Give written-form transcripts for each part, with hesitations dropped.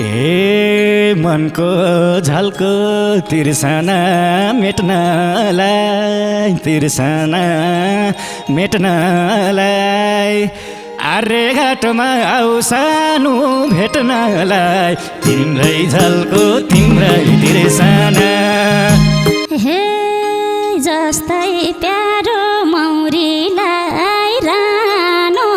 ए मनको झल्को तिर्सना मेट्नलाई आरे घाटमा आऊ सानो भेट्नलाई तिम्रै झल्को तिम्रै तिर्सना हे जस्तै प्यारो मौरीलाई रानो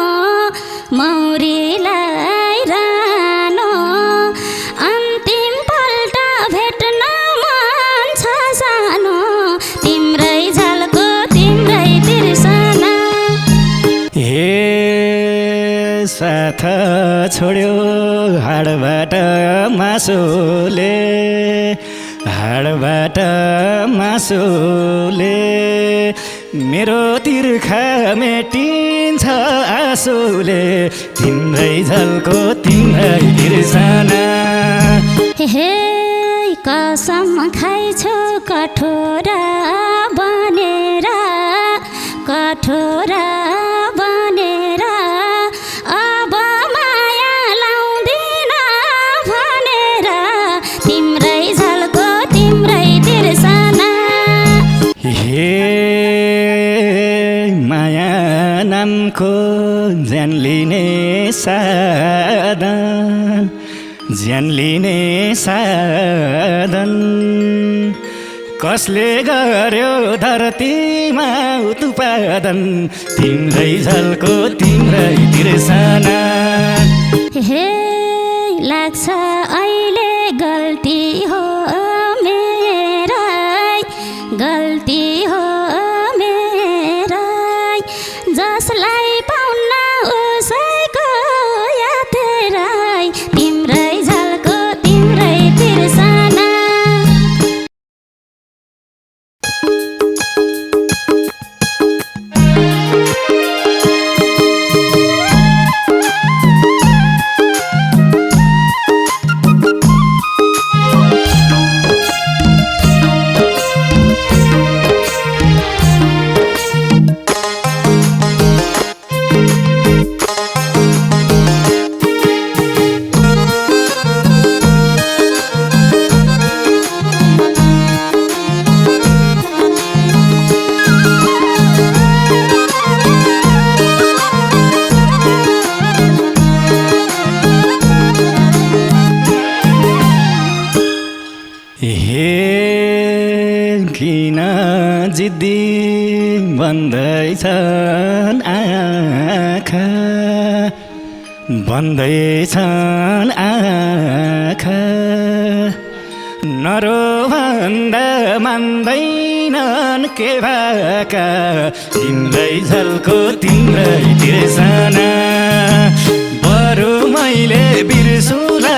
अन्तिम पल्ट भेट्न मन छ सानो तिम्रै झल्को तिम्रै तिर्सना हे साथ छोड्यो हाडबाट मासुले मेरो तिर्खा मेटिन्छ आँसुले तिम्रै झल्को तिम्रै तिर्सना हे कसम खाइछु कठोरा बनेर अब माया लाउँदिन भनेर तिम्रै झल्को तिम्रै तिर्सना हे माया नामको ज्यान लिने साधन कसले गर्यो धरतीमा उत्पादन तिम्रै झल्को तिम्रै तिर्सना हे लाग्छ अहिले गल्ती हो मेरै जसलाई पाउन उसैको यात्रै तिम्रै झल्को तिम्रै तिर्सना किन जिद्दी बन्दैछन् आँखा नरो भन्दा मान्दैनन् के भाका तिम्रै झल्को तिम्रै तिर्सना बरु मैले बिर्सुला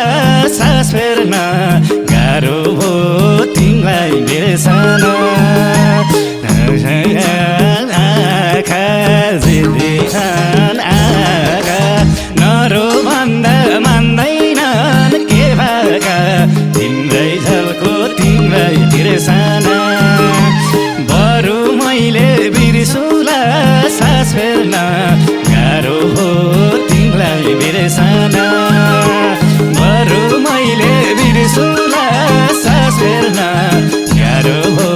सास फेर्न गाह्रो भो तिमीलाई बिर्सना आँखा जिद्दिछन् आँखा नरो भन्दा मान्दैनन् के भाका तिम्रै झल्को तिम्रै तिर्सना बरु मैले बिर्सुला सास फेर्न गाह्रो हो तिमीलाई बिर्सना बरु मैले बिर्सुला सास फेर्न गाह्रो हो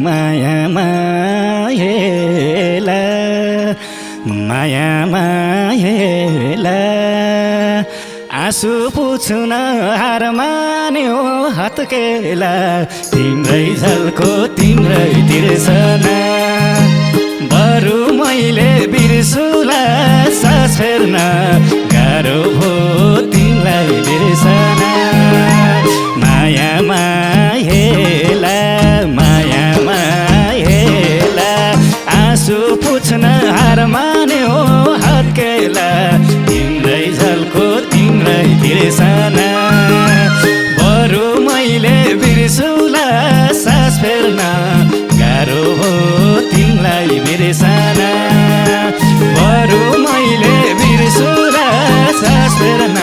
माया मायेला माया मायेला आँसु पुछ्न हार मान्यो हत्केला तिम्रै झल्को तिम्रै तिर्सना बरु मैले बिर्सुला सास फेर्न गाह्रो भो तिमीलाई बिर्सना माया मायेला माया मायेला आँसु पुछ्न हार मान्यो हत्केला तिम्रै झल्को तिम्रै बिर्सना बरु मैले बिर्सुला सास फेर्न गाह्रो हो तिमीलाई बिर्सना बरु मैले बिर्सुला सास फेर्न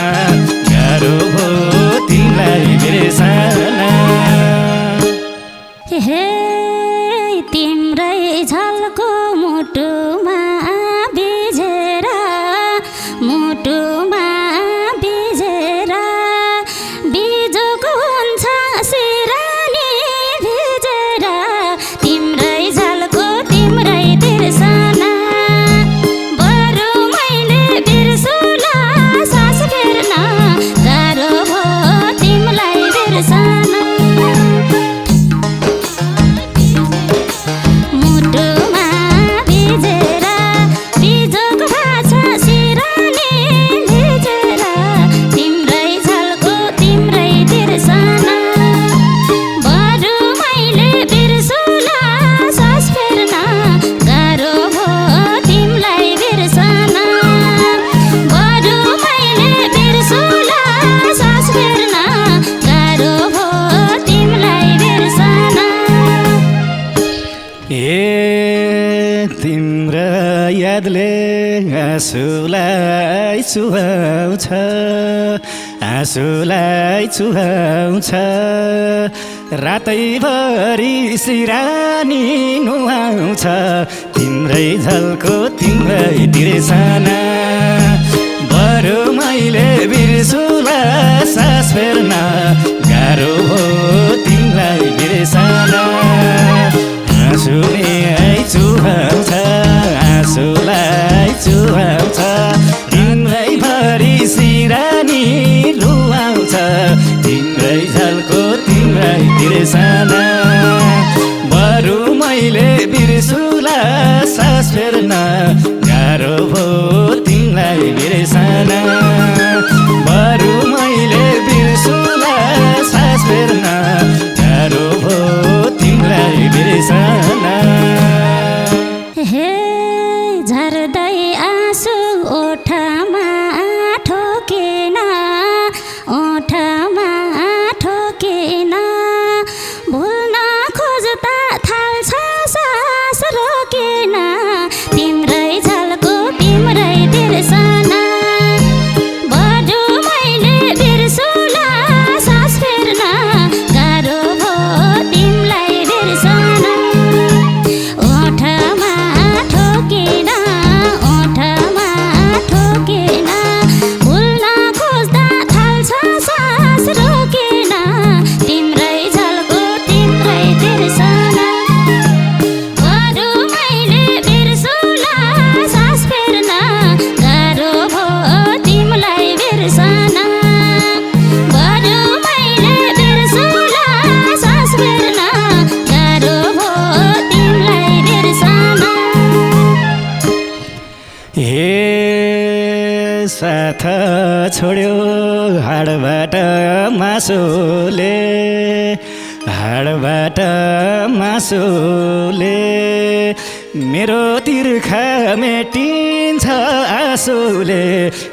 गाह्रो हो तिमीलाई बिर्सना हे तिम्रै झल्को मुटुमा बिझेर मुटुमा बिझेर बिजोको हुन्छ सिरानी भिजेर तिम्रै झल्को तिम्रै तिर्सना बरु मैले बिर्सुला सास फेर्न गाह्रो भो तिमीलाई बिर्सना मुटुमा बिझेर बिजोको भाछ सिरानी भिजेर तिम्रै झल्को तिम्रै तिर्सना बरु मैले बिर्सुला सास फेर्न गाह्रो भो तिमीलाई बिर्सना बरु मैले बिर्सुला सास फेर्न गाह्रो भो तिमीलाई बिर्सना ए तिम्रो यादले आँसुलाई चुहाउँछ आँसुलाई चुहाउँछ रातैभरि सिरानी नुहाउँछ तिम्रै झल्को तिम्रै तिर्सना बरु मैले बिर्सुला सास फेर्न गाह्रो हो तिमीलाई बिर्सना आँसुले चुहाउँछ आँसुलाई चुहाउँछ तिम्रै भरि सिरानी रुवाउँछ तिम्रै झल्को तिम्रै तिर्सना बरु मैले बिर्सुला सास फेर्न गाह्रो भो तिमीलाई बिर्सना बरु मैले बिर्सुला सास फेर्न गाह्रो भो तिमीलाई बिर्सना हे झर्दै आँसु ओठमा ठोकेन ओठमा ठोकेन भुल्न खोज्दा थाल्छ सास रोकेन तिम्रै झल्को तिम्रै तिर्सना बरु मैले बिर्सुला सास फेर्न गाह्रो भो तिमीलाई बिर्सना ओठमा ठोकेन ओठमा ठोकेन भुल्न खोज्दा थाल्छ सास रोकेन तिम्रै झल्को तिम्रै तिर्सना बरु मैले बिर्सुला सास फेर्न गाह्रो भो तिमीलाई बिर्सना बरु मैले बिर्सुला सास फेर्न गाह्रो भो तिमीलाई बिर्सना हे साथ छोड्यो हाडबाट मासुले हाडबाट मासुले मेरो तिर्खा मेटिन्छ आँसुले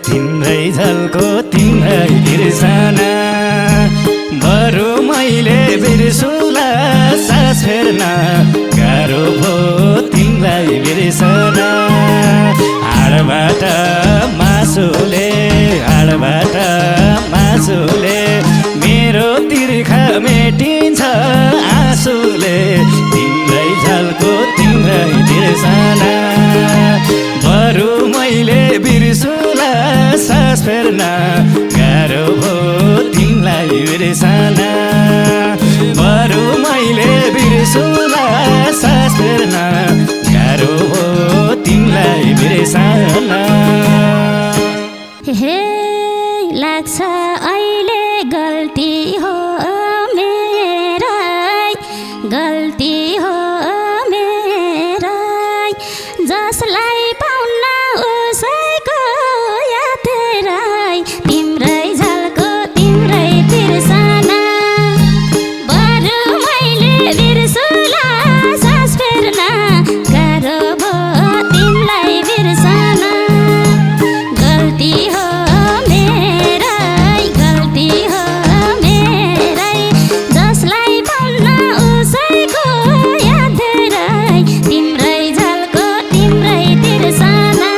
तिम्रै झल्को तिम्रै तिर्सना बरु मैले बिर्सुला सास फेर्न गाह्रो भो तिमीलाई बिर्सना हाडबाट मासुले हाडबाट मासुले मेरो तिर्खा मेटिन्छ आँसुले तिम्रै झल्को तिम्रै तिर्सना बरु मैले बिर्सुला सास फेर्न गाह्रो भो तिमीलाई बिर्सना बरु मैले बिर्सुला बिर्सुला सास फेर्न गाह्रो हो तिमीलाई बिर्सन हे लाग्छ अहिले गल्ती हो मेरै गल्ती हो मेरै जसलाई पाउन उसैको याद राई तिम्रै झल्को तिम्रै बिर्सना बरु मैले बिर्सुला सास फेर्न गाह्रो भयो तिमीलाई बिर्सना गल्ती हो मेरै गल्ती हो मेरै जसलाई पाउन उसैको याद राई तिम्रै झल्को तिम्रै बिर्सना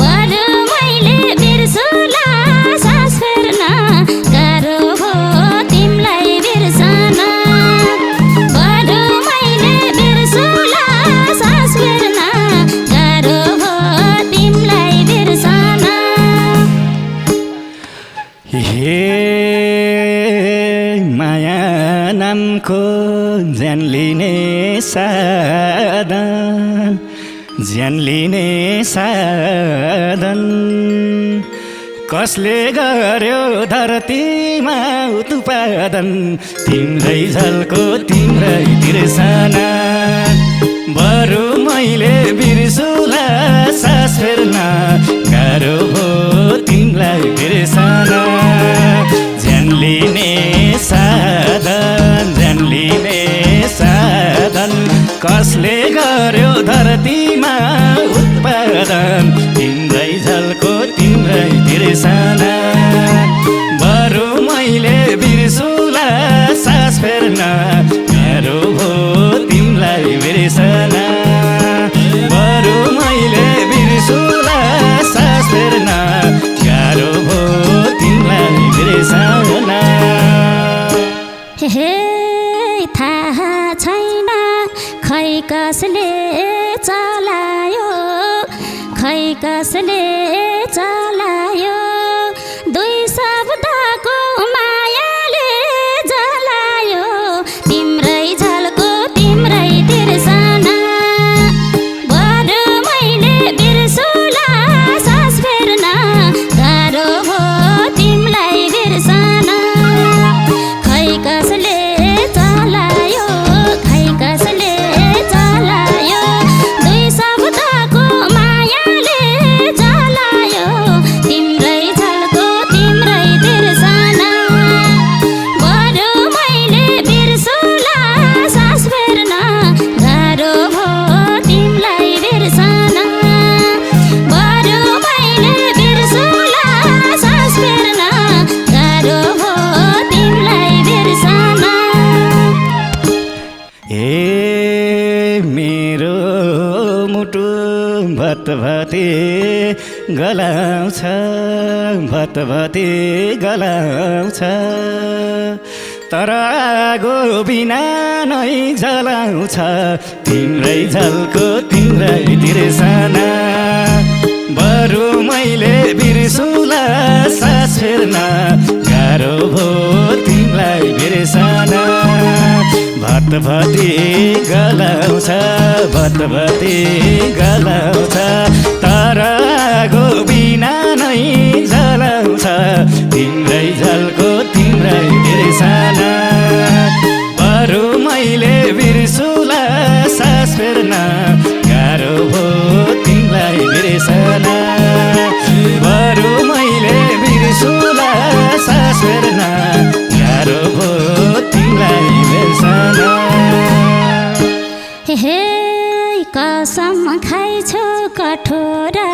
बरु मैले बिर्सुला सास फेर्न गाह्रो भयो तिमीलाई बिर्सना बरु मैले बिर्सुला सास फेर्न गाह्रो भयो तिमीलाई बिर्सना हे माया नामको ज्यान लिने साधन ज्यान लिने साधन कसले गर्यो धरतीमा उत्पादन तिम्रै झल्को तिम्रै तिर्सना बरु मैले बिर्सुला सास फेर्न गाह्रो हो तिमीलाई बिर्सना ज्यान लिने साधन ज्यान लिने साधन कसले गर्यो धरतीमा उत्पादन तिम्रै झल्को तिम्रै बिर्सना बरु मैले बिर्सुला सास फेर्न गाह्रो हो तिमीलाई बिर्सना बरु मैले बिर्सुला सास फेर्न गाह्रो हो तिमीलाई बिर्सना हे थाहा छैन खै कसले चलायो खै कसले चलायो दुई शब्दको मायाले जलायो तिम्रै झल्को तिम्रै तिर्सना बरु मैले बिर्सुला सास फेर्न गाह्रो भयो तिमीलाई बिर्सना खै कसले चलायो खै कसले चलायो दुई शब्दको मायाले जलायो तिम्रै झल्को तिम्रै तिर्सना बरु मैले बिर्सुला सास फेर्न गाह्रो भयो तिमीलाई बिर्सना बरु मैले बिर्सुला सास फेर्न गाह्रो भयो तिमीलाई बिर्सना ए मेरो मुटु भतभते गलाउँछ भतभते गलाउँछ तर आगो बिना नै जलाउँछ तिम्रै झल्को तिम्रै तिर्सना बरु मैले बिर्सुला सास फेर्न गाह्रो भयो तिमीलाई बिर्सना भतभते गलाउँछ भतभते गलाउँछ तर आगो बिना नै जलाउँछ तिम्रै झल्को तिम्रै बिर्सना बरु मैले बिर्सुला सास फेर्न गाह्रो भयो तिमीलाई बिर्सना बरु मैले बिर्सुला सास फेर्न गाह्रो भयो तिमीलाई बिर्सना हे कसम खाइछु कठोरा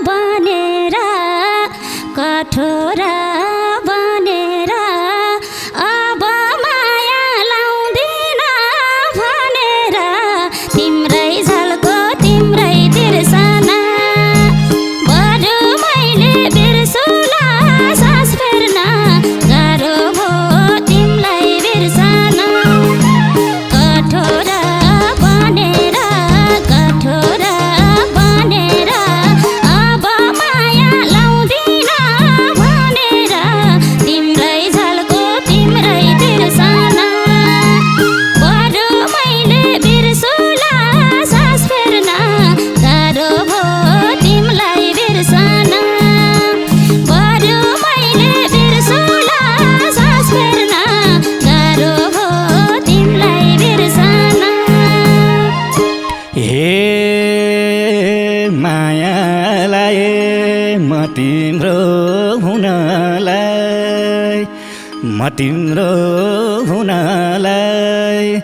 बनेर कठोरा बनेर अब माया लाउँदिन भनेर तिम्रै झल्को तिम्रै तिर्सना बरु मैले बिर्सुला सास फेर्न गाह्रो भयो तिमीलाई बिर्सना कठोरा बनेर तिम्रो हुनलाई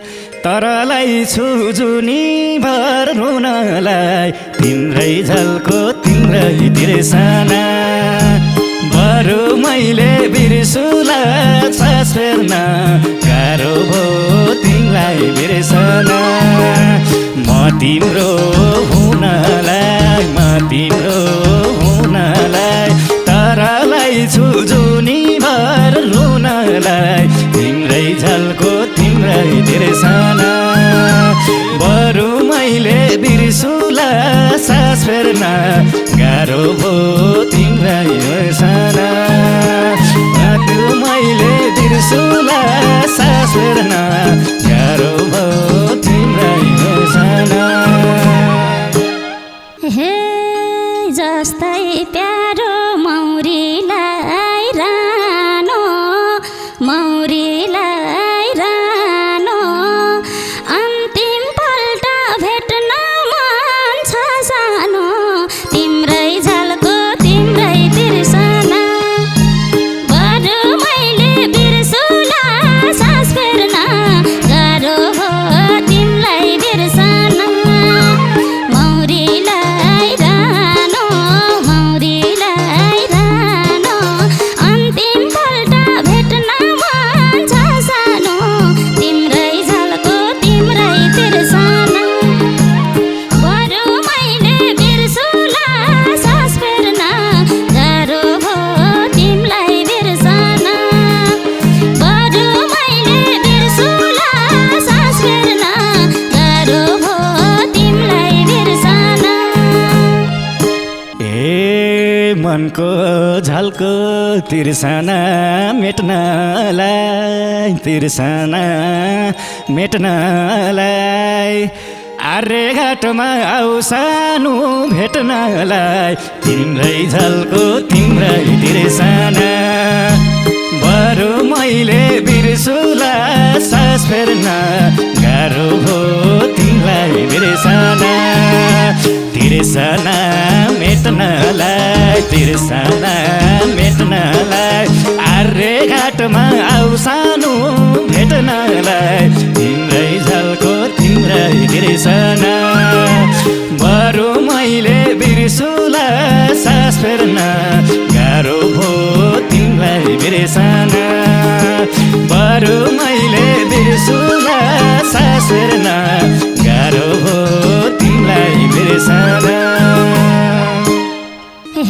तरलाई छु जुनी भर रुनलाई तिम्रै झल्को तिम्रै तिर्सना बरु मैले बिर्सुला सास फेर्न गाह्रो भो तिमीलाई बिर्सना म तिम्रो हुनलाई तरलाई छु जुनी भर रुनलाई तिम्रै झल्को तिम्रै तिर्सना बरु मैले बिर्सुला सास फेर्न गाह्रो भो तिम्रै बिर्सना बरु मैले बिर्सुला सास फेर्न गाह्रो भो तिम्रै बिर्सना हे जस्तै प्यारो मौरीलाई रानो अन्तिम पल्ट भेट्न मन छ सानो तिम्रै झल्को तिम्रै तिर्सना बरु मैले बिर्सुला सास फेर्न गाह्रो हो तिमीलाई बिर्सना मौरीलाई रानो अन्तिम पल्ट भेट्न मन छ सानो तिम्रै झल्को तिम्रै तिर्सना बरु मैले बिर्सुला सास फेर्न गाह्रो भो तिमीलाई बिर्सना बरु मैले बिर्सुला सास फेर्न गाह्रो भो तिमीलाई बिर्सना ए मनको झल्को तिर्सना मेट्नलाई आर्य घाटमा आऊ सानो भेट्नलाई तिम्रै झल्को तिम्रै तिर्सना बरु मैले बिर्सुला सास फेर्न गाह्रो भो तिमीलाई बिर्सना तिर्सना मेट्नलाई आर्य घाटमा आऊ सानो भेट्नलाई तिम्रै झल्को तिम्रै तिर्सना बरु मैले बिर्सुला सास फेर्न गाह्रो भो तिमीलाई बिर्सना बरु मैले बिर्सुला सास फेर्न गाह्रो भो तिमीलाई बिर्सना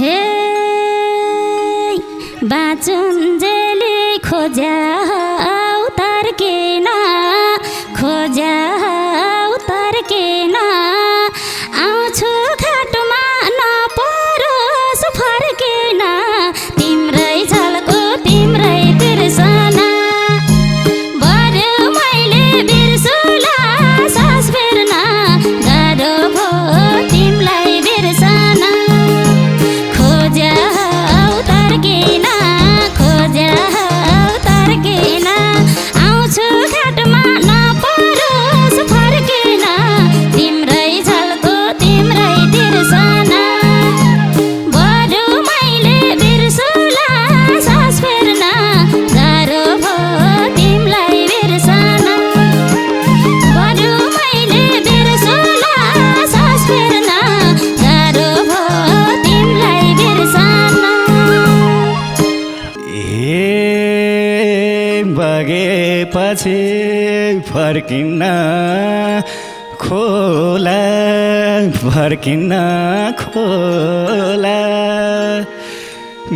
हे बाँचुन्जेली खोज्याउ तर्केन आउँछु घाटमा नपरोस् फर्केन तिम्रै झल्को तिम्रै तिर्सना बरु मैले बिर्सुला सास फेर्न गाह्रो भो तिमीलाई बिर्सना खोज्याउ तर्केन आउँछु घाटमा नपरोस् फर्केन तिम्रै झल्को तिम्रै तिर्सना बरु मैले बिर्सुला सास फेर्न गाह्रो भो तिमीलाई बिर्सना बरु मैले बिर्सुला सास फेर्न गाह्रो भो तिमीलाई बिर्सना बगेपछि फर्किन्न खोला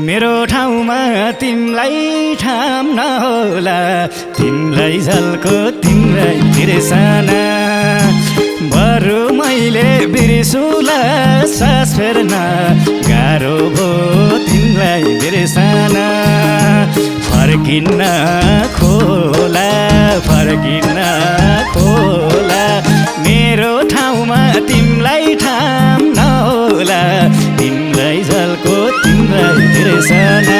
मेरो ठाउँमा तिमीलाई ठाम नहोला तिमीलाई झल्को तिम्रै तिर्सना बरु मैले बिर्सुला सास फेर्न गाह्रो भो तिमीलाई बिर्सना फर्किन्न खोला मेरो ठाउँमा तिमीलाई ठाम नहोला तिमीलाई झल्को तिम्रै तिर्सना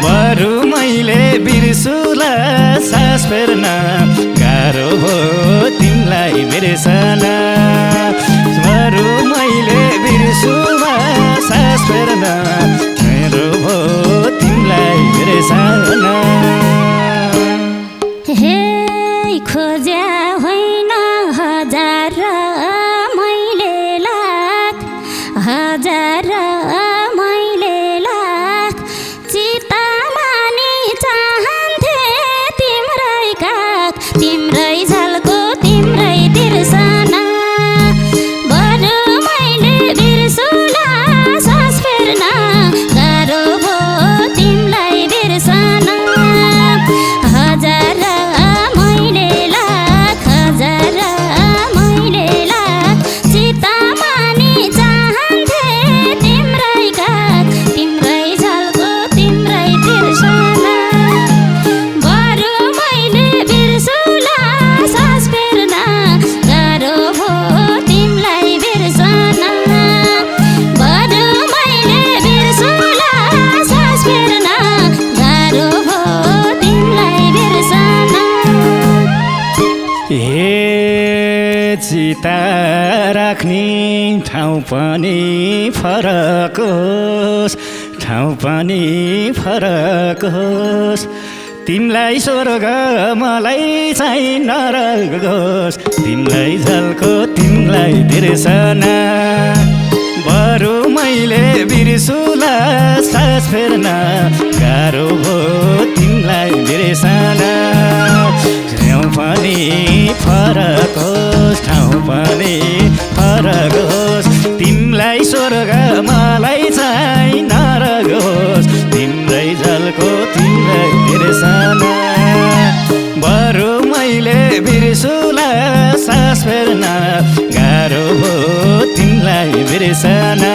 बरु मैले बिर्सुला सास फेर्न गाह्रो भो तिमीलाई बिर्सना बरु मैले बिर्सुला सास फेर्न गाह्रो भो तिमीलाई बिर्सना ज्या होइन हजार मैले लाख हजार मैले लाख चितामा नि चाहन्थे तिम्रै काख तिम्रै झल्को तिम्रै तिर्सना बरु मैले बिर्सुला सास फेर्न गाह्रो भयो तिमीलाई बिर्सना हजार मैले लाख हजार मैले लाख चितामा नि चाहन्थे तिम्रै काख तिम्रै झल्को तिम्रै तिर्सना बरु मैले बिर्सुला सास फेर्न गाह्रो भयो तिमीलाई बिर्सना बरु मैले बिर्सुला सास फेर्न गाह्रो भयो तिमीलाई बिर्सना ए चिता राख्ने ठाउँ पनि फरक होस् ठाउँ पनि फरक होस् तिमीलाई स्वर्ग मलाई चाहिँ नरक होस् तिमीलाई झल्को तिमीलाई बिर्सना बरु मैले बिर्सुला सास फेर्न गाह्रो भयो तिमीलाई बिर्सना ठाउँ पनि फरक होस् ठाउँ पनि फरक होस् तिमीलाई स्वर्ग मलाई चाहिँ नरक होस् तिम्रै झल्को तिमीलाई बिर्सना बरु मैले बिर्सुला सास फेर्न गाह्रो भयो तिमीलाई बिर्सना